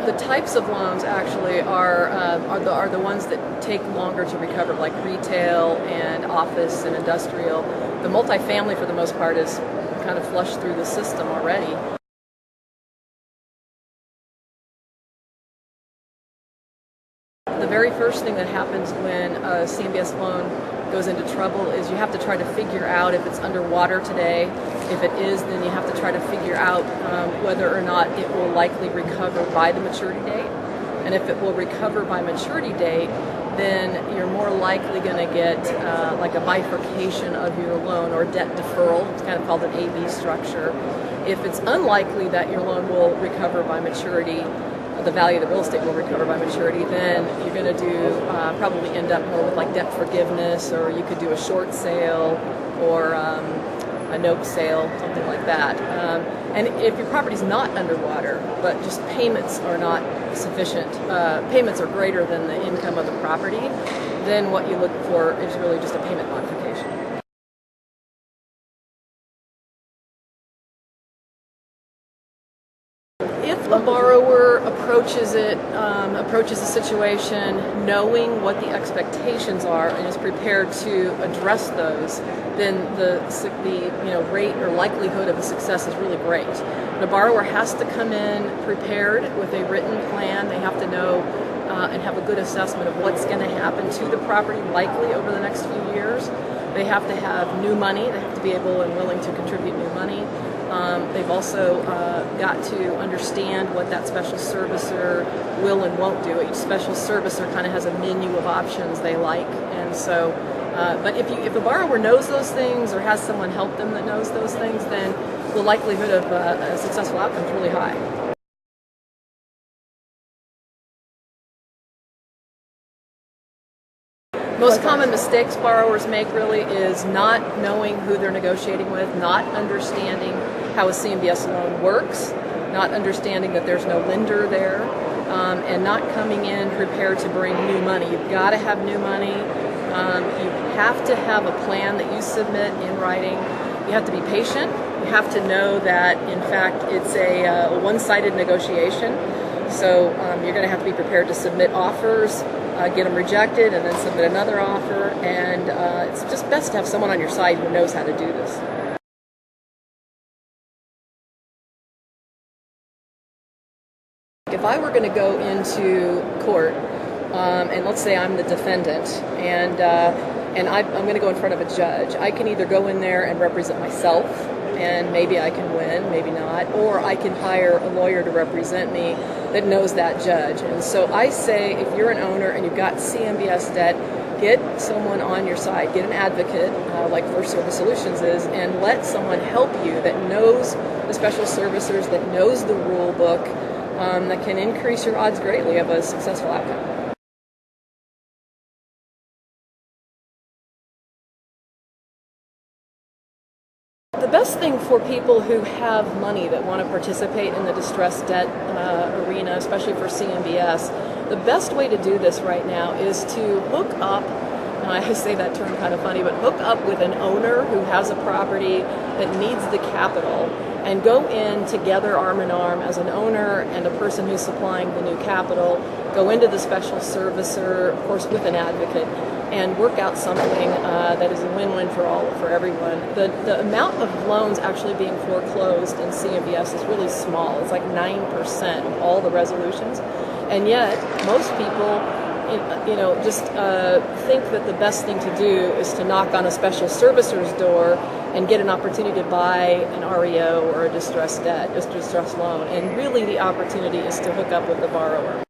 The types of loans actually are the ones that take longer to recover, like retail and office and industrial. The multifamily, for the most part, is kind of flushed through the system already. The very first thing that happens when a CMBS loan goes into trouble is you have to try to figure out if it's underwater today. If it is, then you have to try to figure out whether or not it will likely recover by the maturity date. And if it will recover by maturity date, then you're more likely going to get like a bifurcation of your loan or debt deferral. It's kind of called an A-B structure. If it's unlikely that your loan will recover by maturity, the value of the real estate will recover by maturity, then you're going to do probably end up more with like debt forgiveness, or you could do a short sale or a note sale, something like that. And if your property's not underwater, but just payments are not sufficient, payments are greater than the income of the property, then what you look for is really just a payment modification. If a borrower approaches the situation knowing what the expectations are and is prepared to address those, then the rate or likelihood of a success is really great. The borrower has to come in prepared with a written plan. They have to know and have a good assessment of what's going to happen to the property likely over the next few years. They have to have new money. They have to be able and willing to contribute new money. They've also got to understand what that special servicer will and won't do. Each special servicer kind of has a menu of options they like, and so. But if a borrower knows those things or has someone help them that knows those things, then the likelihood of a successful outcome is really high. Most common mistakes borrowers make really is not knowing who they're negotiating with, not understanding how a CMBS loan works, not understanding that there's no lender there, and not coming in prepared to bring new money. You've got to have new money. You have to have a plan that you submit in writing. You have to be patient. You have to know that, in fact, it's a one-sided negotiation. So you're going to have to be prepared to submit offers, get them rejected, and then submit another offer. And it's just best to have someone on your side who knows how to do this. If I were going to go into court, and let's say I'm the defendant, and I'm going to go in front of a judge, I can either go in there and represent myself, and maybe I can win, maybe not, or I can hire a lawyer to represent me that knows that judge. And so I say, if you're an owner and you've got CMBS debt, get someone on your side, get an advocate, like First Service Solutions is, and let someone help you that knows the special servicers, that knows the rule book, that can increase your odds greatly of a successful outcome. The best thing for people who have money that want to participate in the distressed debt arena, especially for CMBS, the best way to do this right now is to hook up, and I say that term kind of funny, but hook up with an owner who has a property that needs the capital, and go in together arm in arm as an owner and a person who's supplying the new capital, go into the special servicer, of course with an advocate, and work out something that is a win-win for everyone. The amount of loans actually being foreclosed in CMBS is really small. It's like 9% of all the resolutions, and yet most people just think that the best thing to do is to knock on a special servicer's door and get an opportunity to buy an REO or a distressed loan. And really the opportunity is to hook up with the borrower.